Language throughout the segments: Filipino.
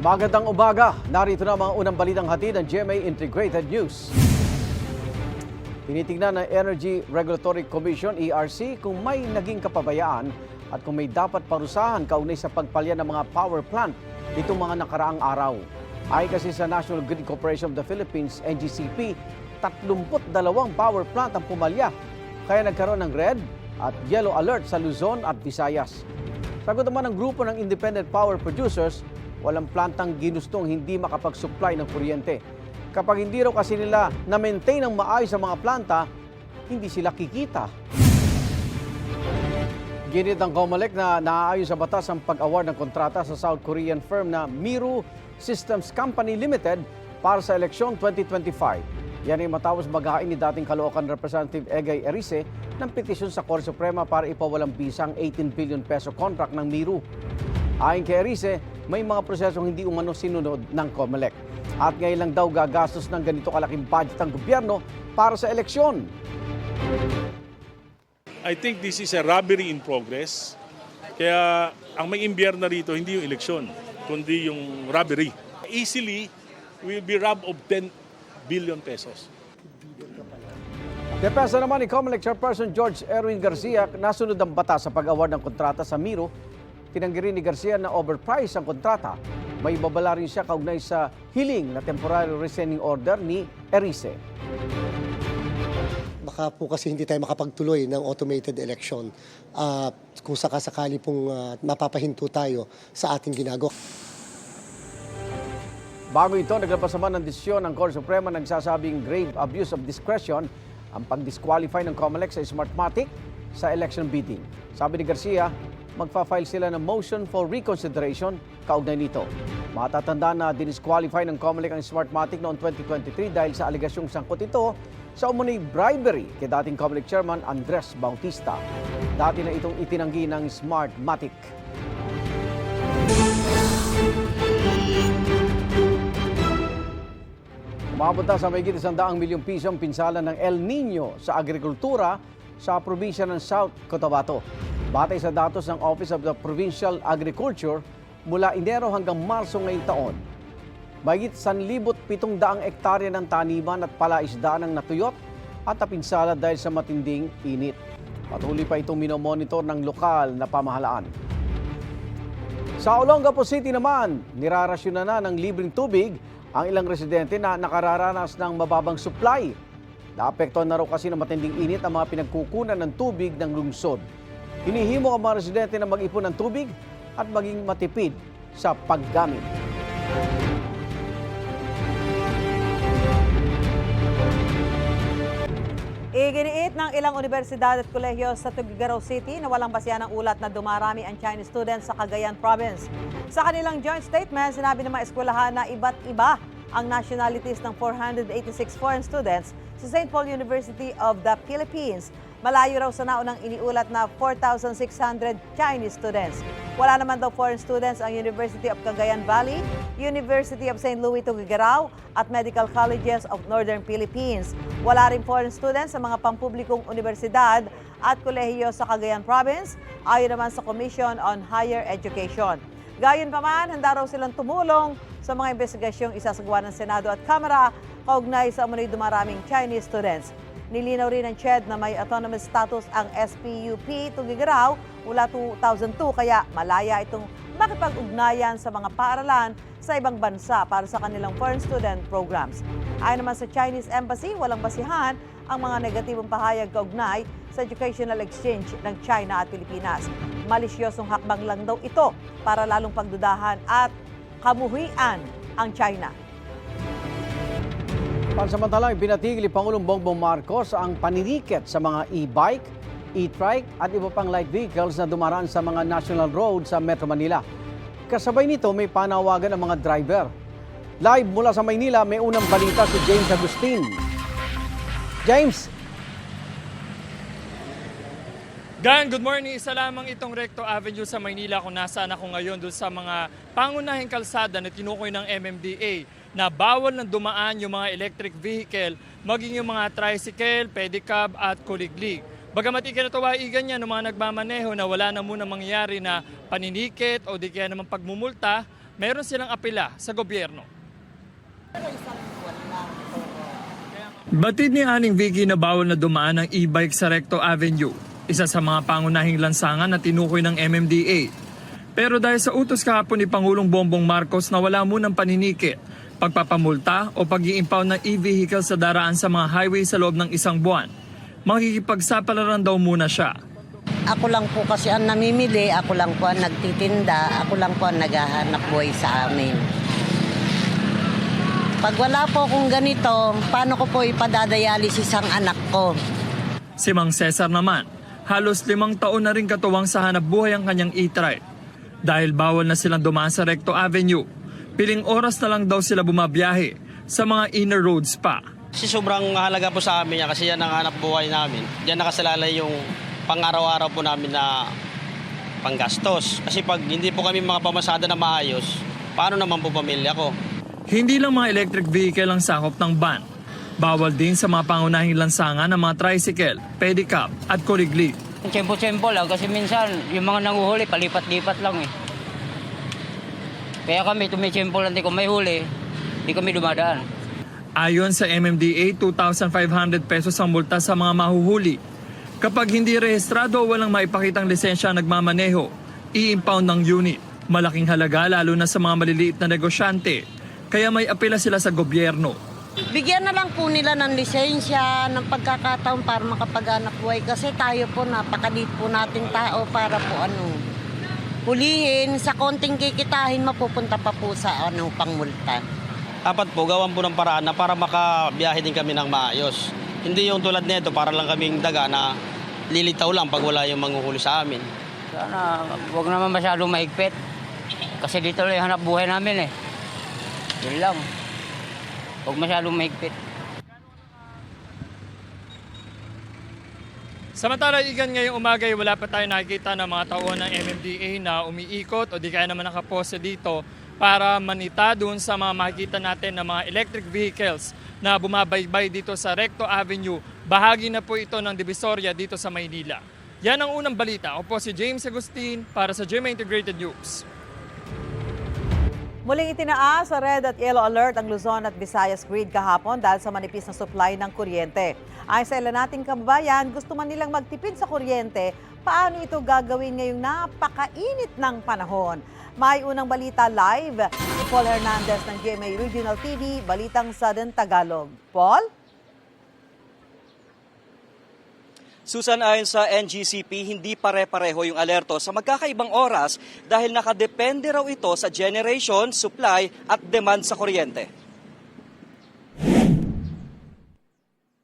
Magandang umaga. Narito na mga unang balitang hatid ng GMA Integrated News. Tinitingnan ng Energy Regulatory Commission, ERC, kung may naging kapabayaan at kung may dapat parusahan kaugnay sa pagpalya ng mga power plant nitong mga nakaraang araw. Ay kasi sa National Grid Corporation of the Philippines, NGCP, 32 power plant ang pumalya. Kaya nagkaroon ng red at yellow alert sa Luzon at Visayas. Sagot naman ng grupo ng independent power producers, walang plantang ginustong hindi makapag-supply ng kuryente. Kapag hindi raw kasi nila na-maintain ng maayos ang mga planta, hindi sila kikita. Ginit ng COMELEC na naaayon sa batas ang pag-award ng kontrata sa South Korean firm na Miru Systems Company Limited para sa eleksyon 2025. Yan ay matapos maghain ni dating Caloocan Representative Egay Erice ng petisyon sa Korte Suprema para ipawalang bisang 18 billion peso contract ng Miru. Ayon kay Erice, may mga prosesong hindi umano sinunod ng COMELEC. At ngayon lang daw gagastos ng ganito kalaking budget ang gobyerno para sa eleksyon. I think this is a robbery in progress. Kaya ang may imbyer na rito, hindi yung eleksyon, kundi yung robbery. Easily, will be robbed of 10 billion pesos. Depensa naman ni COMELEC Chairperson George Erwin Garcia, nasunod ang batas sa pag-award ng kontrata sa Miru. Tinanggi rin ni Garcia na overpriced ang kontrata. May babala rin siya kaugnay sa hiling na temporary rescinding order ni Erice. Baka po kasi hindi tayo makapagtuloy ng automated election kung sakasakali pong mapapahinto tayo sa ating ginagawa. Bago ito, naglabas naman ng desisyon ng Korte Suprema nagsasabing grave abuse of discretion ang pag-disqualify ng COMELEC sa Smartmatic sa election bidding. Sabi ni Garcia, magfa-file sila ng motion for reconsideration kaugnay nito. Matatandaan na dinisqualify ng COMELEC ang Smartmatic noong 2023 dahil sa alegasyong sangkot ito sa umunoy bribery kay dating COMELEC Chairman Andres Bautista. Dati na itong itinanggi ng Smartmatic. Umabot na sa mahigit 100 milyong piso ang pinsala ng El Nino sa agrikultura sa probinsya ng South Cotabato. Batay sa datos ng Office of the Provincial Agriculture, mula Enero hanggang Marso ngayong taon, mahigit 1,700 hektarya ng taniman at palaisdaan ang natuyot at napinsala dahil sa matinding init. Patuloy pa itong minomonitor ng lokal na pamahalaan. Sa Olongapo City naman, nirarasyon na ng libreng tubig ang ilang residente na nakararanas ng mababang supply. Naapektuhan na raw kasi ng matinding init ang mga pinagkukunan ng tubig ng lungsod. Hinihimo ang mga residente na mag-ipon ng tubig at maging matipid sa paggamit. Iginiit ng ilang universidad at kolehiyo sa Tuguegarao City na walang basihan ng ulat na dumarami ang Chinese students sa Cagayan Province. Sa kanilang joint statement, sinabi ng mga eskwelahan na iba't iba ang nationalities ng 486 foreign students sa St. Paul University of the Philippines. Malayo raw sa naunang iniulat na 4,600 Chinese students. Wala naman daw foreign students ang University of Cagayan Valley, University of St. Louis Tuguegarao at Medical Colleges of Northern Philippines. Wala rin foreign students sa mga pampublikong universidad at kolehiyo sa Cagayan Province, ayon naman sa Commission on Higher Education. Gayunpaman, handa raw silang tumulong sa mga investigasyong isasagawa ng Senado at Kamara kaugnay sa umunoy dumaraming Chinese students. Nilinaw rin ng CHED na may autonomous status ang SPUP Tuguegarao mula 2002 kaya malaya itong makipag-ugnayan sa mga paaralan sa ibang bansa para sa kanilang foreign student programs. Ayon naman sa Chinese Embassy, walang basihan ang mga negatibong pahayag kaugnay sa educational exchange ng China at Pilipinas. Malisyosong hakbang lang daw ito para lalong pagdudahan at kamuhian ang China. Pansamantalang binatigil ni Pangulong Bongbong Marcos ang paniniket sa mga e-bike, e-trike at iba pang light vehicles na dumaraan sa mga national road sa Metro Manila. Kasabay nito may panawagan ang mga driver. Live mula sa Maynila, may unang balita si James Agustin. James! Gan, good morning. Isa lamang itong Recto Avenue sa Maynila kung nasaan ako ngayon doon sa mga pangunahing kalsada na tinukoy ng MMDA na bawal na dumaan yung mga electric vehicle, maging yung mga tricycle, pedicab at kuliglig. Bagamat ikinatawaigan niya ng mga nagmamaneho na wala na muna mangyayari na paninikit o di kaya naman pagmumulta, meron silang apela sa gobyerno. Batid ni Aning Vicky na bawal na dumaan ng e-bike sa Recto Avenue, isa sa mga pangunahing lansangan na tinukoy ng MMDA. Pero dahil sa utos kahapon ni Pangulong Bongbong Marcos na wala munang paninikit, pagpapamulta o pag-i-impound ng e-vehicle sa daraan sa mga highway sa loob ng isang buwan, makikipagsapalaran daw muna siya. Ako lang po kasi ang namimili, ako lang po ang nagtitinda, ako lang po ang naghahanap buhay sa amin. Pag wala po akong ganito, paano ko po ipadadialysis ang anak ko? Si Mang Cesar naman, halos 5 taon na rin katuwang sa hanap buhay ang kanyang e-trike. Dahil bawal na silang dumaan sa Recto Avenue, piling oras na lang daw sila bumabiyahe sa mga inner roads pa. Kasi sobrang mahalaga po sa amin yan kasi yan ang hanap buhay namin. Diyan nakasalalay yung pang-araw-araw po namin na panggastos. Kasi pag hindi po kami mga pamasada na maayos, paano naman po pamilya ko? Hindi lang mga electric vehicle ang sakop ng ban. Bawal din sa mga pangunahing lansangan ng mga tricycle, pedicab at kuliglig. Tsempo-tsempo lang kasi minsan yung mga nanguhuli palipat-lipat lang eh. Kaya kami tumitsempo lang, di kung may huli, di kami dumadaan. Ayon sa MMDA, 2,500 pesos ang multa sa mga mahuhuli. Kapag hindi rehistrado o walang maipakitang lisensya ang nagmamaneho, i-impound ng unit. Malaking halaga lalo na sa mga maliliit na negosyante. Kaya may apela sila sa gobyerno. Bigyan na lang po nila ng lisensya, ng pagkakataon para makapag-anak buhay. Kasi tayo po, napakaliit po nating tao para po hulihin. Sa konting kikitahin, mapupunta pa po sa pangmulta. Dapat po gawan po ng paraan na para makabiyahe din kami ng maayos. Hindi yung tulad nito para lang kaming daga na lilitaw lang pag wala yung manghuhuli sa amin. Sana huwag naman masyadong mahigpit. Kasi dito lang yung hanap buhay namin eh. Yun lang. Huwag masyadong mahigpit. Samantala, Igan, ngayong umaga ay wala pa tayo nakikita ng mga tauhan ng MMDA na umiikot o di kaya naman nakaposte dito para manita dun sa mga makikita natin ng mga electric vehicles na bumabaybay dito sa Recto Avenue. Bahagi na po ito ng Divisoria dito sa Maynila. Yan ang unang balita. Ako po si James Agustin para sa GMA Integrated News. Muling itinaas sa red at yellow alert ang Luzon at Visayas grid kahapon dahil sa manipis na supply ng kuryente. Ayon sa ilan nating kababayan, gusto man nilang magtipid sa kuryente, paano ito gagawin ngayong napakainit ng panahon? May unang balita live ni Paul Hernandez ng GMA Regional TV, Balitang Sudden Tagalog. Paul? Susan, ayon sa NGCP, hindi pare-pareho yung alerto sa magkakaibang oras dahil nakadepende raw ito sa generation, supply at demand sa kuryente.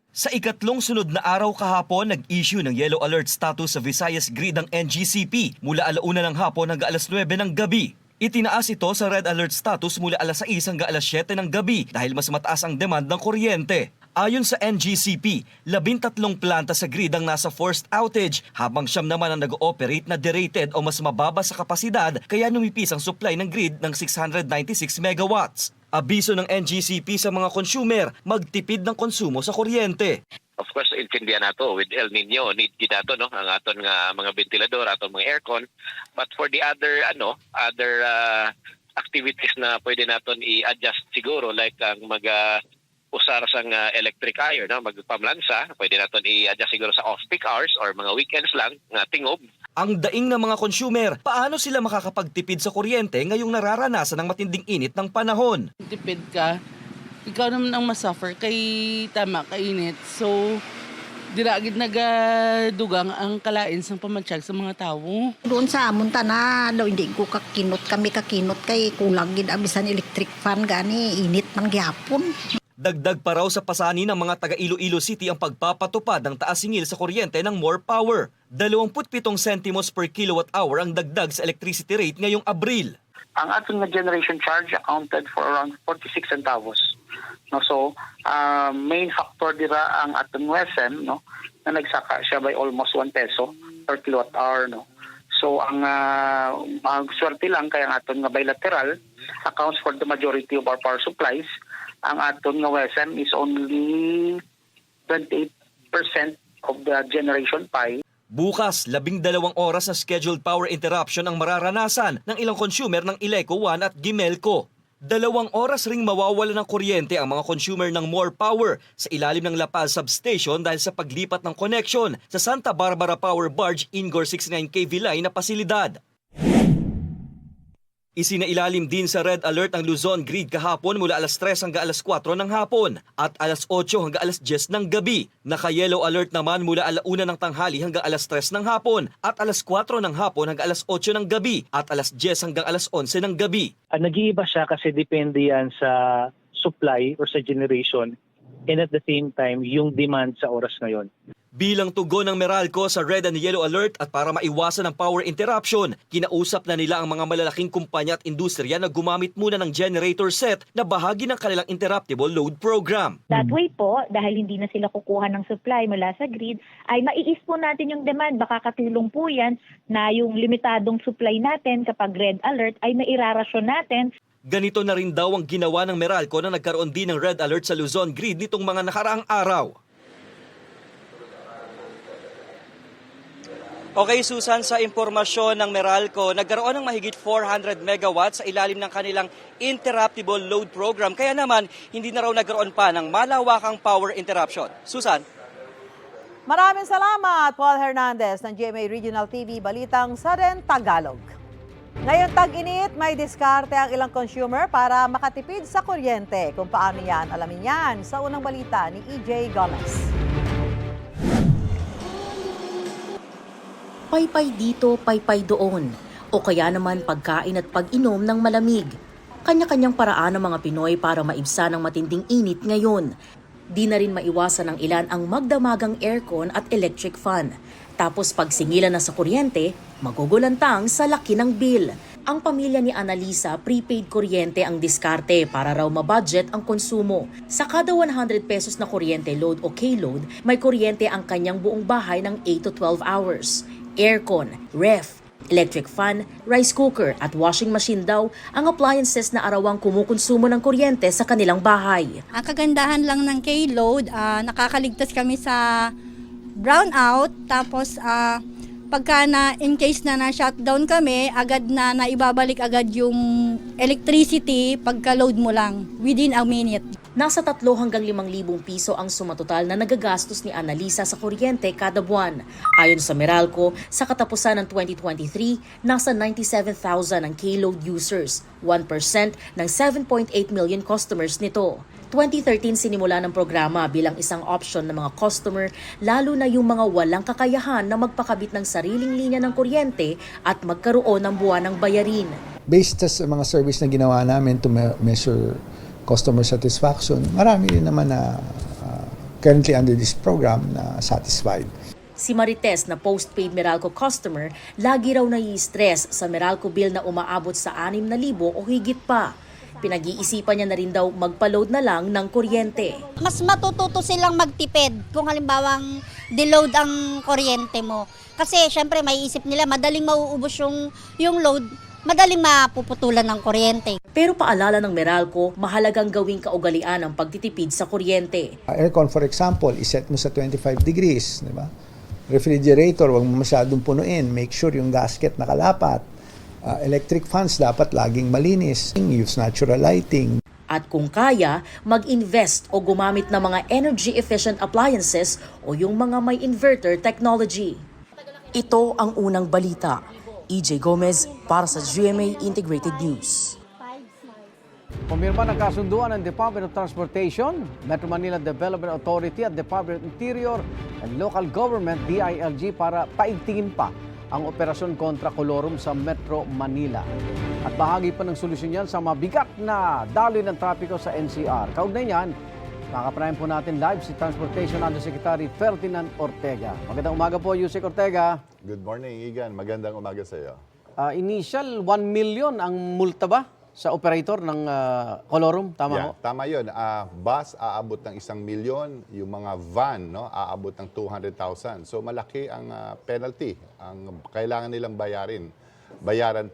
Sa ikatlong sunod na araw kahapon, nag-issue ng yellow alert status sa Visayas grid ang NGCP mula 1:00 ng hapon hanggang 9:00 ng gabi. Itinaas ito sa red alert status mula 6:00 hanggang 7:00 ng gabi dahil mas mataas ang demand ng kuryente. Ayon sa NGCP, 13 planta sa grid ang nasa forced outage habang 9 naman ang nag-ooperate na derated o mas mababa sa kapasidad kaya numipis ang supply ng grid ng 696 megawatts. Abiso ng NGCP sa mga consumer, magtipid ng konsumo sa kuryente. Of course, intindihan nato with El Nino, need gid nato no ang aton nga mga ventilador, aton mga aircon. But for the other activities na pwede naton i-adjust siguro like ang usar sang electric iron, no? Magpamlansa, pwede naton i-adjust siguro sa off-peak hours or mga weekends lang nga tingob. Ang daing ng mga consumer, paano sila makakapagtipid sa kuryente ngayong nararanasan ng matinding init ng panahon? Tipid ka, ikaw naman ang masuffer kay tama kainit. So, diragid nagadugang ang kalain sang pamatsyag sa mga tao. Doon sa amon na daw hindi ko kami kakinot kay kulang gid abisan electric fan gani init man gyapon. Dagdag pa raw sa pasani ng mga taga Iloilo City ang pagpapatupad ng taas singil sa kuryente ng more power. 27 centimos per kilowatt hour ang dagdag sa electricity rate ngayong Abril. Ang ating generation charge accounted for around 46 centavos. No, so, main factor dira ang ating WSM, no, na nagsaka siya by almost 1 peso per kilowatt hour. No. So, ang swerte lang kaya ang ating bilateral accounts for the majority of our power supplies. Ang aton nga WSM is only 28% of the generation pie. Bukas, 12 oras na scheduled power interruption ang mararanasan ng ilang consumer ng Ileco 1 at Gimelco. 2 oras ring mawawala ng kuryente ang mga consumer ng More Power sa ilalim ng La Paz Substation dahil sa paglipat ng connection sa Santa Barbara Power Barge Ingor 69 kV line na pasilidad. Isinailalim din sa red alert ang Luzon Grid kahapon mula alas 3 hanggang alas 4 ng hapon at alas 8 hanggang alas 10 ng gabi. Naka-yellow alert naman mula alauna ng tanghali hanggang alas 3 ng hapon at alas 4 ng hapon hanggang alas 8 ng gabi at alas 10 hanggang alas 11 ng gabi. Nag-iiba siya kasi depende yan sa supply or sa generation and at the same time yung demand sa oras ngayon. Bilang tugon ng Meralco sa red and yellow alert at para maiwasan ang power interruption, kinausap na nila ang mga malalaking kumpanya at industriya na gumamit muna ng generator set na bahagi ng kanilang interruptible load program. That way po, dahil hindi na sila kukuha ng supply mula sa grid, ay maiis po natin yung demand. Baka katulong po yan na yung limitadong supply natin kapag red alert ay mairarasyon natin. Ganito na rin daw ang ginawa ng Meralco na nagkaroon din ng red alert sa Luzon Grid nitong mga nakaraang araw. Okay, Susan, sa impormasyon ng Meralco, nagkaroon ng mahigit 400 megawatts sa ilalim ng kanilang interruptible load program. Kaya naman, hindi na raw nagkaroon pa ng malawakang power interruption. Susan? Maraming salamat, Paul Hernandez ng GMA Regional TV, Balitang Saren, Tagalog. Ngayon tag-init, may diskarte ang ilang consumer para makatipid sa kuryente. Kung paano yan, alamin yan sa unang balita ni EJ Gomez. Paypay dito, paypay doon. O kaya naman pagkain at pag-inom ng malamig. Kanya-kanyang paraan ng mga Pinoy para maibsan ng matinding init ngayon. Di na rin maiwasan ng ilan ang magdamagang aircon at electric fan. Tapos pag singilan na sa kuryente, magugulantang sa laki ng bill. Ang pamilya ni Annalisa, prepaid kuryente ang diskarte para raw mabudget ang konsumo. Sa kada 100 pesos na kuryente load o K-load, may kuryente ang kanyang buong bahay ng 8 to 12 hours. Aircon, ref, electric fan, rice cooker at washing machine daw ang appliances na arawang kumukonsumo ng kuryente sa kanilang bahay. Ang kagandahan lang ng K-load, nakakaligtas kami sa brownout, tapos pagka na in case na na-shutdown kami, agad na naibabalik agad yung electricity pagka-load mo lang within a minute. Nasa 3 hanggang 5,000 piso ang sumatotal na nagagastos ni Annalisa sa kuryente kada buwan. Ayon sa Meralco, sa katapusan ng 2023, nasa 97,000 ang K-load users, 1% ng 7.8 million customers nito. 2013 sinimula ng programa bilang isang option ng mga customer, lalo na yung mga walang kakayahan na magpakabit ng sariling linya ng kuryente at magkaroon ng buwanang bayarin. Based sa mga service na ginawa namin to measure customer satisfaction, marami rin naman na currently under this program na satisfied. Si Marites na postpaid Meralco customer, lagi raw nai-stress sa Meralco bill na umaabot sa 6,000 o higit pa. Pinag-iisipan niya na rin daw magpa-load na lang ng kuryente. Mas matututo silang magtipid kung halimbawang deload ang kuryente mo. Kasi syempre may isip nila madaling mauubos yung load, madaling mapuputulan ng kuryente. Pero paalala ng Meralco, mahalagang gawing kaugalian ang pagtitipid sa kuryente. Aircon for example, iset mo sa 25 degrees, di ba? Refrigerator, wag mo masyadong punuin. Make sure yung gasket nakalapat. Electric fans dapat laging malinis. Use natural lighting. At kung kaya, mag-invest o gumamit ng mga energy-efficient appliances o yung mga may inverter technology. Ito ang unang balita. EJ Gomez para sa GMA Integrated News. Pumirma ng kasunduan ng Department of Transportation, Metro Manila Development Authority at Department of Interior and Local Government DILG para paigtingin pa ang operasyon kontra kolorum sa Metro Manila. At bahagi pa ng solusyon yan sa mabigat na daloy ng trapiko sa NCR. Kaugnay niyan, makakaprayan po natin live si Transportation Undersecretary Ferdinand Ortega. Magandang umaga po, Yusek Ortega. Good morning, Igan. Magandang umaga sa iyo. Initial 1 million ang multa ba sa operator ng kolorum? Tama ho? Tama yun. Bus aabot ng 1 million, yung mga van aabot ng 200,000. So malaki ang penalty, ang kailangan nilang bayaran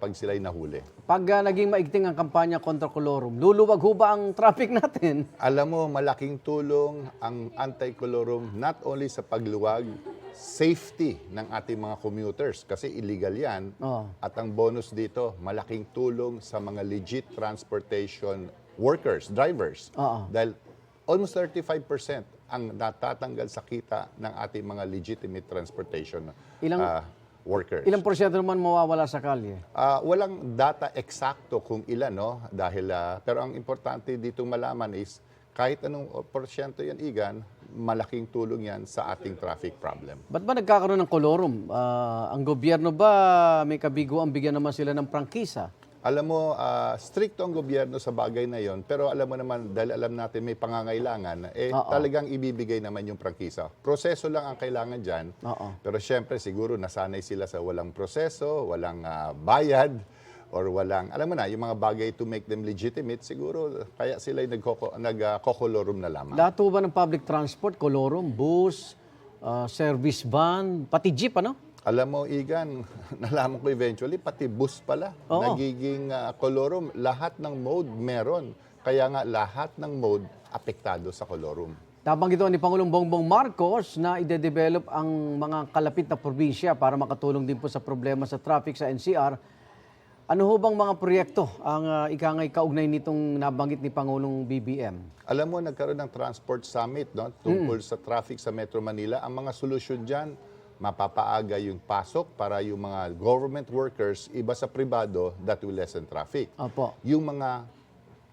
pag sila'y nahuli. Pag naging maigting ang kampanya kontra kolorum, luluwag ho ba ang traffic natin? Alam mo, malaking tulong ang anti-kolorum not only sa pagluwag safety ng ating mga commuters kasi illegal yan. At ang bonus dito, malaking tulong sa mga legit transportation workers, drivers. Dahil almost 35% ang natatanggal sa kita ng ating mga legitimate transportation workers. Ilang porsyento naman mawawala sa kalye? Walang data eksakto kung ilan, no? Dahil, pero ang importante dito malaman is kahit anong porsyento yan, Igan, malaking tulong yan sa ating traffic problem. Ba't ba nagkakaroon ng kolorum? Ang gobyerno ba may kabiguan, bigyan naman sila ng prangkisa? Alam mo, stricto ang gobyerno sa bagay na yon, pero alam mo naman, dahil alam natin may pangangailangan, talagang ibibigay naman yung prangkisa. Proseso lang ang kailangan dyan, pero syempre siguro nasanay sila sa walang proseso, walang bayad, or walang, alam mo na, yung mga bagay to make them legitimate, siguro kaya sila nagkokolorum na lamang. Lahat po ba ng public transport, kolorum, bus, service van, pati jeep, ano? Alam mo, Igan, nalaman ko eventually, pati bus pala, nagiging kolorum. Lahat ng mode meron. Kaya nga, lahat ng mode apektado sa kolorum. Nabanggit ito ni Pangulong Bongbong Marcos na ide-develop ang mga kalapit na probinsya para makatulong din po sa problema sa traffic sa NCR. Ano ho bang mga proyekto ang ikangay kaugnay nitong nabanggit ni Pangulong BBM? Alam mo, nagkaroon ng Transport Summit tungkol sa traffic sa Metro Manila. Ang mga solusyon dyan, mapapaaga yung pasok para yung mga government workers, iba sa pribado, that will lessen traffic. Yung mga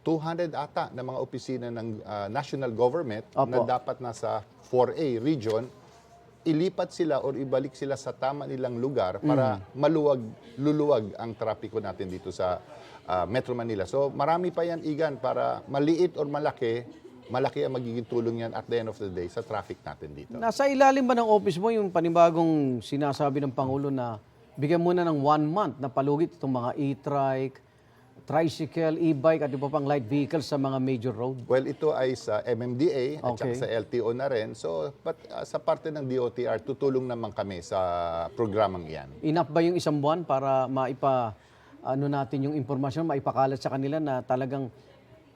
200 ata na mga opisina ng national government na dapat nasa 4A region, ilipat sila or ibalik sila sa tama nilang lugar para luluwag ang trapiko natin dito sa Metro Manila. So marami pa yan, Igan, para maliit or malaki ang magiging tulong yan at the end of the day sa traffic natin dito. Nasa ilalim ba ng office mo yung panibagong sinasabi ng Pangulo na bigyan muna ng 1 month na palugit itong mga e-trike, tricycle, e-bike at iba pang light vehicles sa mga major road? Well, ito ay sa MMDA at saka sa LTO na rin. So, sa parte ng DOTR, tutulong naman kami sa programang iyan. Enough ba yung 1 buwan para natin yung impormasyon, maipakalat sa kanila na talagang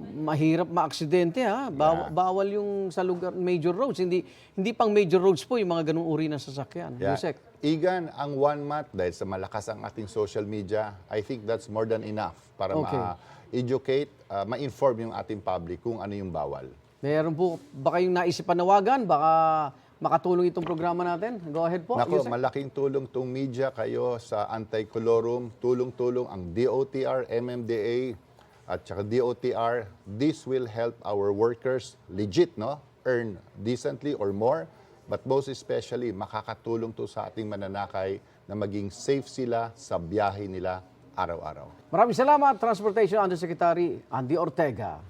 mahirap maaksidente, ha? Bawal yung sa lugar, major roads. Hindi pang major roads po yung mga ganung uri ng sasakyan. Yusek. Igan, ang 1 month, dahil sa malakas ang ating social media, I think that's more than enough para ma-educate, ma-inform yung ating public kung ano yung bawal. Meron po, baka yung naisip panawagan, baka makatulong itong programa natin. Go ahead po. Nako, malaking tulong tong media kayo sa anti-colorum. Tulong-tulong ang DOTR, MMDA, at saka DOTR. This will help our workers legit, earn decently or more. But most especially, makakatulong to sa ating mananakay na maging safe sila sa biyahe nila araw-araw. Maraming salamat, Transportation Undersecretary Andy Ortega.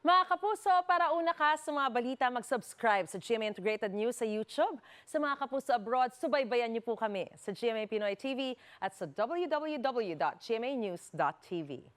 Mga kapuso, para una ka sa mga balita, mag-subscribe sa GMA Integrated News sa YouTube. Sa mga kapuso abroad, subaybayan niyo po kami sa GMA Pinoy TV at sa www.gmanews.tv.